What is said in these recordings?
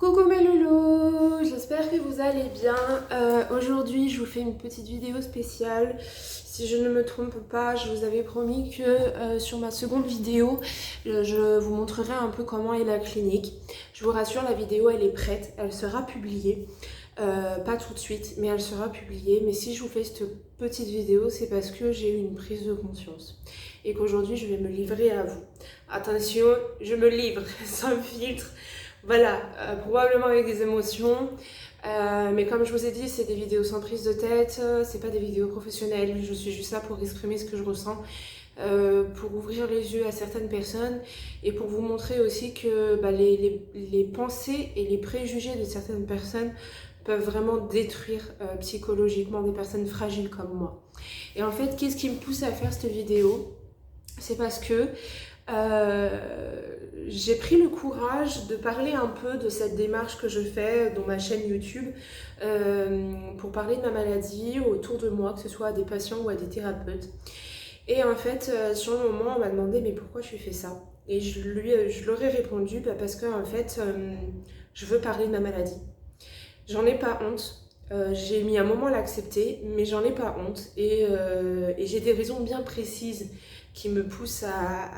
Coucou mes loulous, j'espère que vous allez bien. Aujourd'hui je vous fais une petite vidéo spéciale. Si je ne me trompe pas, je vous avais promis que sur ma seconde vidéo, je vous montrerai un peu comment est la clinique. Je vous rassure, la vidéo elle est prête, elle sera publiée. Pas tout de suite, mais elle sera publiée. Mais si je vous fais cette petite vidéo, c'est parce que j'ai eu une prise de conscience et qu'aujourd'hui je vais me livrer à vous. Attention, je me livre sans filtre. Voilà, probablement avec des émotions, mais comme je vous ai dit, c'est des vidéos sans prise de tête, c'est pas des vidéos professionnelles, je suis juste là pour exprimer ce que je ressens, pour ouvrir les yeux à certaines personnes et pour vous montrer aussi que les pensées et les préjugés de certaines personnes peuvent vraiment détruire psychologiquement des personnes fragiles comme moi. Et en fait, qu'est-ce qui me pousse à faire cette vidéo? C'est parce que j'ai pris le courage de parler un peu de cette démarche que je fais dans ma chaîne YouTube pour parler de ma maladie autour de moi, que ce soit à des patients ou à des thérapeutes. Et en fait, sur le moment, on m'a demandé mais pourquoi tu fais ça? Et je leur ai répondu parce que en fait, je veux parler de ma maladie. J'en ai pas honte. J'ai mis un moment à l'accepter, mais j'en ai pas honte. Et j'ai des raisons bien précises qui me poussent à...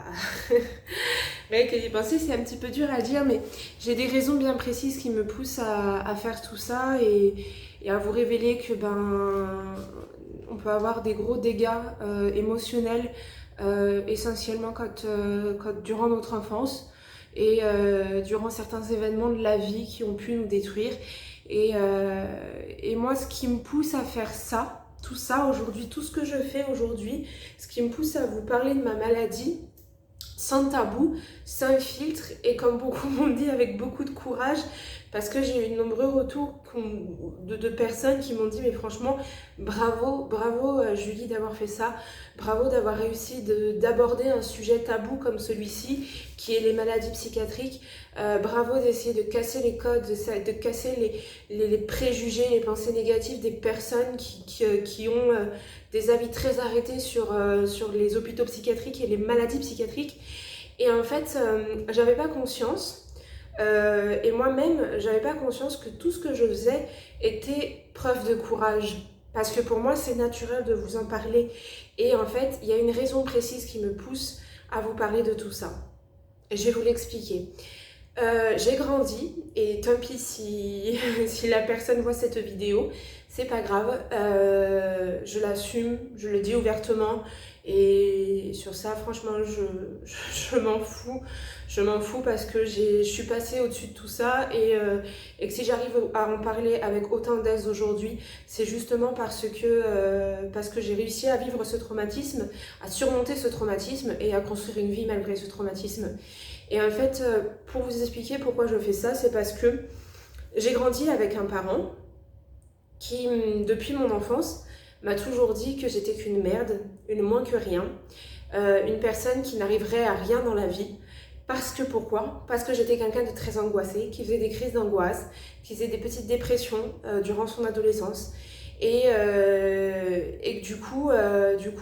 Rien que d'y penser, c'est un petit peu dur à dire, mais j'ai des raisons bien précises qui me poussent à faire tout ça et à vous révéler que on peut avoir des gros dégâts émotionnels essentiellement durant notre enfance et durant certains événements de la vie qui ont pu nous détruire. Et moi, ce qui me pousse à faire ça, tout ça aujourd'hui, tout ce que je fais aujourd'hui, ce qui me pousse à vous parler de ma maladie, sans tabou, sans filtre et comme beaucoup m'ont dit, avec beaucoup de courage, parce que j'ai eu de nombreux retours de personnes qui m'ont dit mais franchement bravo Julie d'avoir fait ça, bravo d'avoir réussi d'aborder un sujet tabou comme celui-ci qui est les maladies psychiatriques, bravo d'essayer de casser les codes, de casser les préjugés, les pensées négatives des personnes qui ont des avis très arrêtés sur les hôpitaux psychiatriques et les maladies psychiatriques. Et en fait, j'avais pas conscience, et moi-même, j'avais pas conscience que tout ce que je faisais était preuve de courage. Parce que pour moi, c'est naturel de vous en parler. Et en fait, il y a une raison précise qui me pousse à vous parler de tout ça. Et je vais vous l'expliquer. J'ai grandi, et tant pis si, si la personne voit cette vidéo, c'est pas grave, je l'assume, je le dis ouvertement, et sur ça, franchement, je m'en fous parce que je suis passée au-dessus de tout ça, et que si j'arrive à en parler avec autant d'aise aujourd'hui, c'est justement parce que j'ai réussi à vivre ce traumatisme, à surmonter ce traumatisme, et à construire une vie malgré ce traumatisme. Et en fait, pour vous expliquer pourquoi je fais ça, c'est parce que j'ai grandi avec un parent qui, depuis mon enfance, m'a toujours dit que j'étais qu'une merde, une moins que rien, une personne qui n'arriverait à rien dans la vie. Parce que pourquoi? Parce que j'étais quelqu'un de très angoissé, qui faisait des crises d'angoisse, qui faisait des petites dépressions durant son adolescence. Et du coup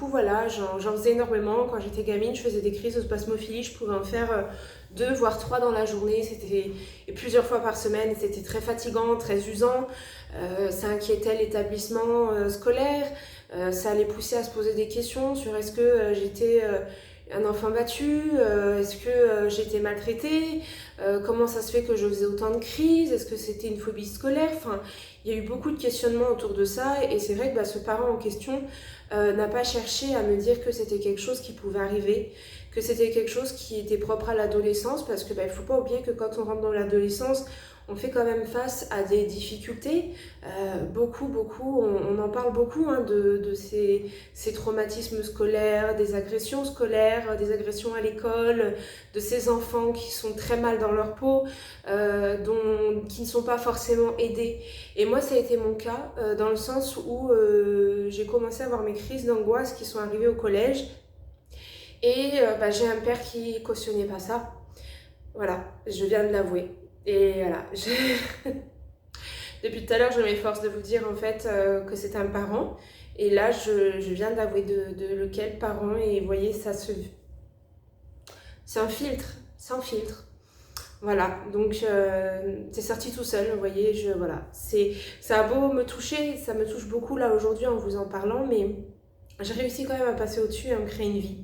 voilà, j'en faisais énormément. Quand j'étais gamine, je faisais des crises de spasmophilie, je pouvais en faire 2 voire 3 dans la journée, et plusieurs fois par semaine, c'était très fatigant, très usant, ça inquiétait l'établissement scolaire, ça les poussait à se poser des questions sur est-ce que j'étais un enfant battu, est-ce que j'étais maltraitée, comment ça se fait que je faisais autant de crises, est-ce que c'était une phobie scolaire, enfin, il y a eu beaucoup de questionnements autour de ça, et c'est vrai que ce parent en question n'a pas cherché à me dire que c'était quelque chose qui pouvait arriver, que c'était quelque chose qui était propre à l'adolescence, parce que il faut pas oublier que quand on rentre dans l'adolescence, on fait quand même face à des difficultés, on en parle beaucoup de ces traumatismes scolaires, des agressions scolaires, des agressions à l'école, de ces enfants qui sont très mal dans leur peau, qui ne sont pas forcément aidés. Et moi, ça a été mon cas, dans le sens où j'ai commencé à avoir mes crises d'angoisse qui sont arrivées au collège, et j'ai un père qui cautionnait pas ça. Voilà, je viens de l'avouer. Et voilà, depuis tout à l'heure, je m'efforce de vous dire en fait que c'est un parent. Et là, je viens d'avouer de lequel parent. Et vous voyez, c'est un filtre, sans filtre. Voilà, donc c'est sorti tout seul, vous voyez, voilà. Ça a beau me toucher, ça me touche beaucoup là aujourd'hui en vous en parlant, mais j'ai réussi quand même à passer au-dessus et à me créer une vie.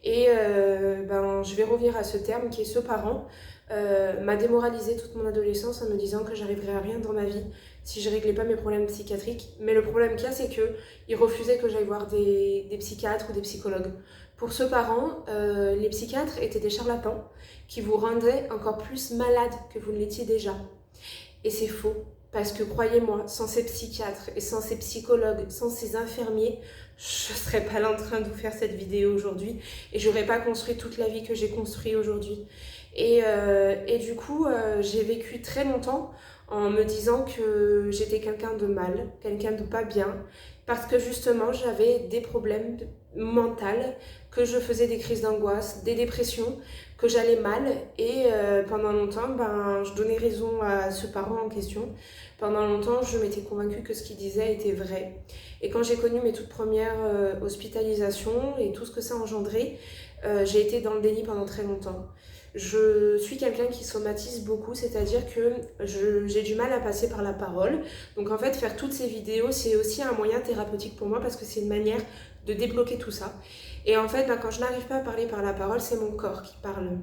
Et je vais revenir à ce terme qui est ce parent m'a démoralisé toute mon adolescence en me disant que j'arriverais à rien dans ma vie si je réglais pas mes problèmes psychiatriques. Mais le problème qu'il y a, c'est qu'il refusait que j'aille voir des psychiatres ou des psychologues. Pour ce parent, les psychiatres étaient des charlatans qui vous rendaient encore plus malade que vous ne l'étiez déjà. Et c'est faux. Parce que croyez-moi, sans ces psychiatres et sans ces psychologues, sans ces infirmiers, je ne serais pas là en train de vous faire cette vidéo aujourd'hui et je n'aurais pas construit toute la vie que j'ai construite aujourd'hui. Et du coup, j'ai vécu très longtemps en me disant que j'étais quelqu'un de mal, quelqu'un de pas bien, parce que justement j'avais des problèmes mentaux, que je faisais des crises d'angoisse, des dépressions, que j'allais mal et pendant longtemps je donnais raison à ce parent en question. Pendant longtemps je m'étais convaincue que ce qu'il disait était vrai. Et quand j'ai connu mes toutes premières hospitalisations et tout ce que ça a engendré, j'ai été dans le déni pendant très longtemps. Je suis quelqu'un qui somatise beaucoup, c'est-à-dire que j'ai du mal à passer par la parole. Donc en fait, faire toutes ces vidéos, c'est aussi un moyen thérapeutique pour moi parce que c'est une manière de débloquer tout ça. Et en fait, quand je n'arrive pas à parler par la parole, c'est mon corps qui parle.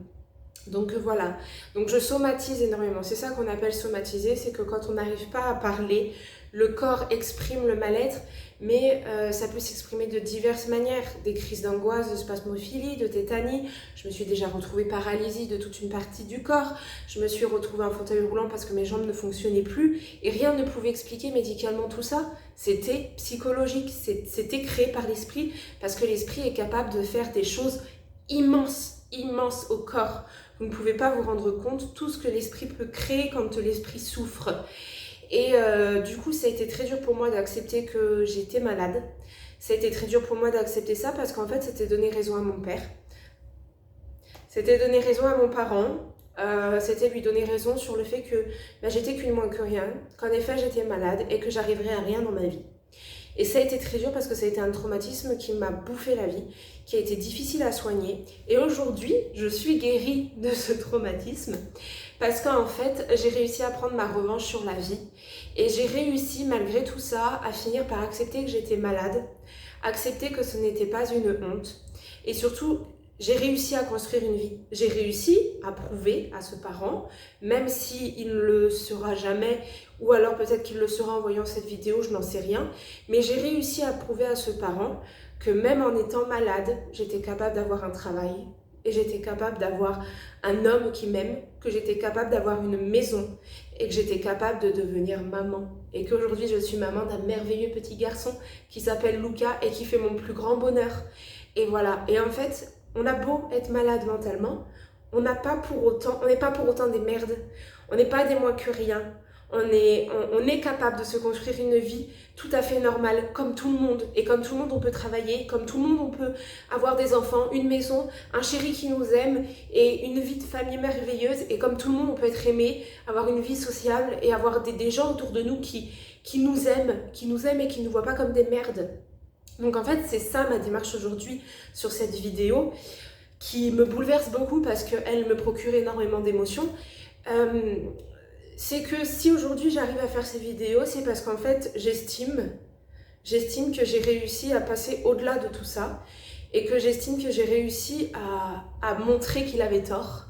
Donc voilà, donc je somatise énormément. C'est ça qu'on appelle somatiser, c'est que quand on n'arrive pas à parler, le corps exprime le mal-être, mais ça peut s'exprimer de diverses manières. Des crises d'angoisse, de spasmophilie, de tétanie. Je me suis déjà retrouvée paralysée de toute une partie du corps. Je me suis retrouvée en fauteuil roulant parce que mes jambes ne fonctionnaient plus. Et rien ne pouvait expliquer médicalement tout ça. C'était psychologique, c'était créé par l'esprit, parce que l'esprit est capable de faire des choses immenses, immenses au corps. Vous ne pouvez pas vous rendre compte tout ce que l'esprit peut créer quand l'esprit souffre. Et du coup, ça a été très dur pour moi d'accepter que j'étais malade. Ça a été très dur pour moi d'accepter ça parce qu'en fait, c'était donner raison à mon père. C'était donner raison à mon parent. C'était lui donner raison sur le fait que j'étais qu'une moins que rien, qu'en effet, j'étais malade et que j'arriverais à rien dans ma vie. Et ça a été très dur parce que ça a été un traumatisme qui m'a bouffé la vie, qui a été difficile à soigner. Et aujourd'hui, je suis guérie de ce traumatisme parce qu'en fait, j'ai réussi à prendre ma revanche sur la vie. Et j'ai réussi, malgré tout ça, à finir par accepter que j'étais malade, accepter que ce n'était pas une honte. Et surtout, j'ai réussi à construire une vie. J'ai réussi à prouver à ce parent, même s'il ne le sera jamais, ou alors peut-être qu'il le sera en voyant cette vidéo, je n'en sais rien, mais j'ai réussi à prouver à ce parent que même en étant malade, j'étais capable d'avoir un travail, et j'étais capable d'avoir un homme qui m'aime, que j'étais capable d'avoir une maison, et que j'étais capable de devenir maman. Et qu'aujourd'hui, je suis maman d'un merveilleux petit garçon qui s'appelle Lucas et qui fait mon plus grand bonheur. Et voilà, et en fait, on a beau être malade mentalement, on n'est pas pour autant des merdes, on n'est pas des moins que rien. On est capable de se construire une vie tout à fait normale, comme tout le monde. Et comme tout le monde, on peut travailler, comme tout le monde, on peut avoir des enfants, une maison, un chéri qui nous aime et une vie de famille merveilleuse. Et comme tout le monde, on peut être aimé, avoir une vie sociale et avoir des gens autour de nous qui nous aiment et qui ne nous voient pas comme des merdes. Donc en fait, c'est ça ma démarche aujourd'hui sur cette vidéo qui me bouleverse beaucoup parce qu'elle me procure énormément d'émotions. C'est que si aujourd'hui j'arrive à faire ces vidéos, c'est parce qu'en fait j'estime que j'ai réussi à passer au-delà de tout ça et que j'estime que j'ai réussi à montrer qu'il avait tort,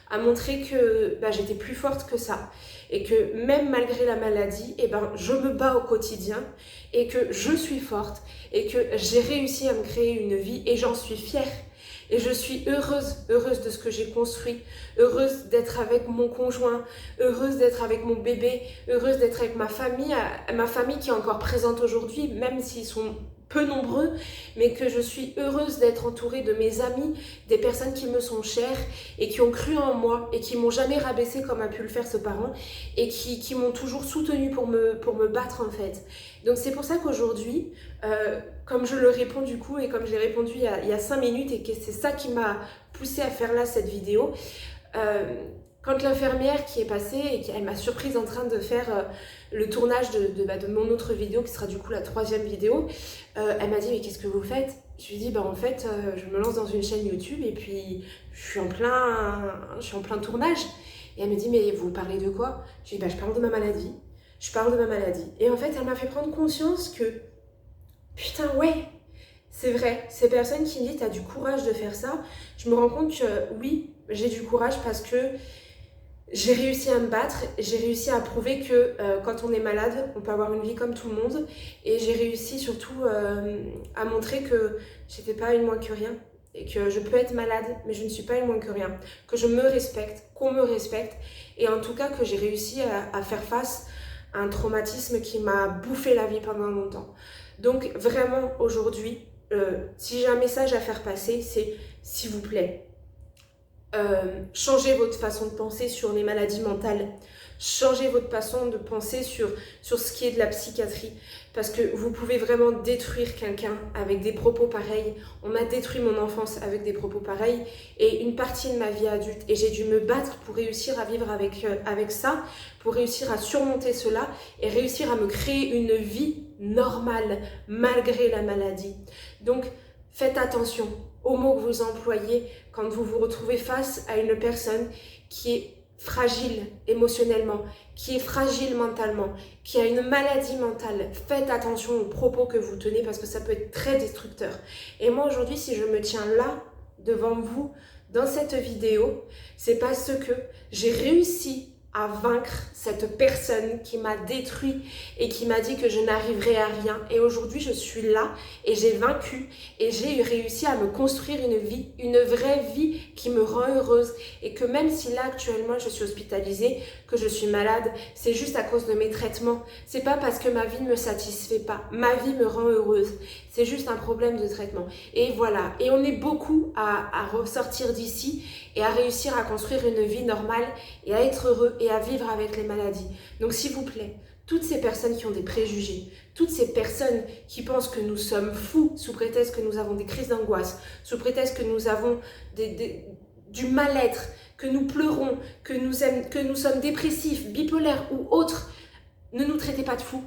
à montrer que j'étais plus forte que ça et que même malgré la maladie, je me bats au quotidien et que je suis forte et que j'ai réussi à me créer une vie et j'en suis fière. Et je suis heureuse de ce que j'ai construit, heureuse d'être avec mon conjoint, heureuse d'être avec mon bébé, heureuse d'être avec ma famille qui est encore présente aujourd'hui, même s'ils sont peu nombreux, mais que je suis heureuse d'être entourée de mes amis, des personnes qui me sont chères et qui ont cru en moi et qui m'ont jamais rabaissée comme a pu le faire ce parent et qui m'ont toujours soutenue pour me battre en fait. Donc c'est pour ça qu'aujourd'hui, comme je le réponds du coup et comme j'ai répondu il y a 5 minutes et que c'est ça qui m'a poussée à faire là cette vidéo, quand l'infirmière qui est passée et elle m'a surprise en train de faire le tournage de mon autre vidéo qui sera du coup la 3e vidéo, elle m'a dit mais qu'est-ce que vous faites? Je lui ai dit en fait je me lance dans une chaîne YouTube et puis je suis en plein tournage. Et elle me dit, mais vous parlez de quoi? Je lui dis, bah, je parle de ma maladie. Je parle de ma maladie. Et en fait, elle m'a fait prendre conscience que, putain, ouais, c'est vrai, ces personnes qui me disent, t'as du courage de faire ça, je me rends compte que oui, j'ai du courage parce que j'ai réussi à me battre, j'ai réussi à prouver que quand on est malade, on peut avoir une vie comme tout le monde. Et j'ai réussi surtout à montrer que j'étais pas une moins que rien. Et que je peux être malade, mais je ne suis pas une moins que rien. Que je me respecte, qu'on me respecte. Et en tout cas que j'ai réussi à faire face à un traumatisme qui m'a bouffé la vie pendant longtemps. Donc vraiment aujourd'hui, si j'ai un message à faire passer, c'est s'il vous plaît, changez votre façon de penser sur les maladies mentales, changez votre façon de penser sur ce qui est de la psychiatrie, parce que vous pouvez vraiment détruire quelqu'un avec des propos pareils. On m'a détruit mon enfance avec des propos pareils et une partie de ma vie adulte, et j'ai dû me battre pour réussir à vivre avec ça, pour réussir à surmonter cela et réussir à me créer une vie normale malgré la maladie. Donc faites attention aux mots que vous employez quand vous vous retrouvez face à une personne qui est fragile émotionnellement, qui est fragile mentalement, qui a une maladie mentale. Faites attention aux propos que vous tenez parce que ça peut être très destructeur. Et moi aujourd'hui, si je me tiens là, devant vous, dans cette vidéo, c'est parce que j'ai réussi à vaincre cette personne qui m'a détruit et qui m'a dit que je n'arriverais à rien. Et aujourd'hui, je suis là et j'ai vaincu et j'ai réussi à me construire une vie, une vraie vie qui me rend heureuse. Et que même si là, actuellement, je suis hospitalisée, que je suis malade, c'est juste à cause de mes traitements. C'est pas parce que ma vie ne me satisfait pas. Ma vie me rend heureuse. C'est juste un problème de traitement. Et voilà. Et on est beaucoup à ressortir d'ici et à réussir à construire une vie normale et à être heureux et à vivre avec les maladies. Donc s'il vous plaît, toutes ces personnes qui ont des préjugés, toutes ces personnes qui pensent que nous sommes fous sous prétexte que nous avons des crises d'angoisse, sous prétexte que nous avons du mal-être, que nous pleurons, que nous sommes dépressifs, bipolaires ou autres, ne nous traitez pas de fous.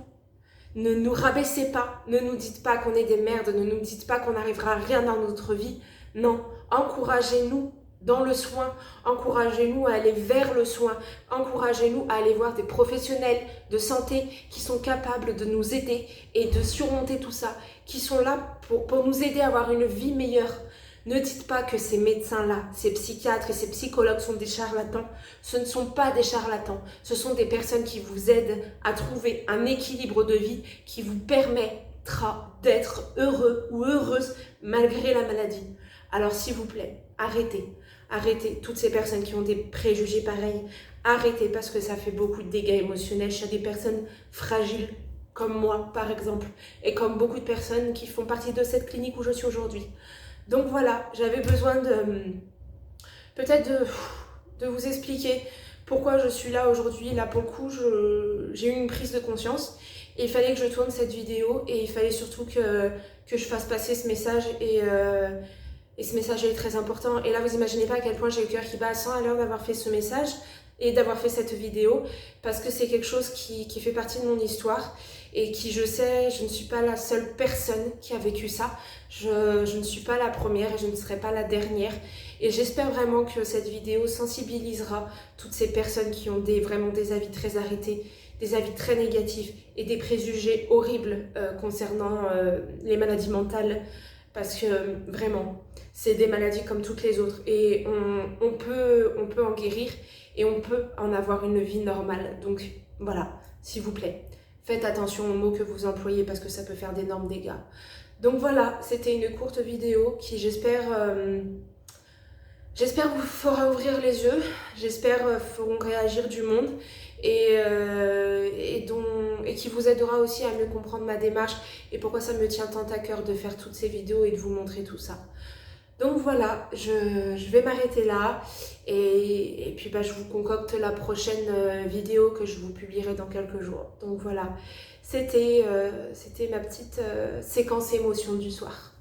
Ne nous rabaissez pas, ne nous dites pas qu'on est des merdes, ne nous dites pas qu'on n'arrivera à rien dans notre vie. Non, encouragez-nous dans le soin, encouragez-nous à aller vers le soin, encouragez-nous à aller voir des professionnels de santé qui sont capables de nous aider et de surmonter tout ça, qui sont là pour nous aider à avoir une vie meilleure. Ne dites pas que ces médecins-là, ces psychiatres et ces psychologues sont des charlatans. Ce ne sont pas des charlatans. Ce sont des personnes qui vous aident à trouver un équilibre de vie qui vous permettra d'être heureux ou heureuse malgré la maladie. Alors s'il vous plaît, arrêtez. Arrêtez toutes ces personnes qui ont des préjugés pareils. Arrêtez parce que ça fait beaucoup de dégâts émotionnels chez des personnes fragiles comme moi par exemple et comme beaucoup de personnes qui font partie de cette clinique où je suis aujourd'hui. Donc voilà, j'avais besoin peut-être de vous expliquer pourquoi je suis là aujourd'hui. Là pour le coup, j'ai eu une prise de conscience et il fallait que je tourne cette vidéo et il fallait surtout que je fasse passer ce message et ce message est très important. Et là, vous imaginez pas à quel point j'ai le cœur qui bat à 100 à l'heure d'avoir fait ce message et d'avoir fait cette vidéo parce que c'est quelque chose qui fait partie de mon histoire et qui, je sais, je ne suis pas la seule personne qui a vécu ça. Je ne suis pas la première et je ne serai pas la dernière. Et j'espère vraiment que cette vidéo sensibilisera toutes ces personnes qui ont vraiment des avis très arrêtés, des avis très négatifs et des préjugés horribles concernant les maladies mentales. Parce que vraiment, c'est des maladies comme toutes les autres et on peut en guérir et on peut en avoir une vie normale. Donc voilà, s'il vous plaît, faites attention aux mots que vous employez parce que ça peut faire d'énormes dégâts. Donc voilà, c'était une courte vidéo qui j'espère vous fera ouvrir les yeux, j'espère feront réagir du monde et qui vous aidera aussi à mieux comprendre ma démarche et pourquoi ça me tient tant à cœur de faire toutes ces vidéos et de vous montrer tout ça. Donc voilà, je vais m'arrêter là et puis je vous concocte la prochaine vidéo que je vous publierai dans quelques jours. Donc voilà, c'était ma petite séquence émotion du soir.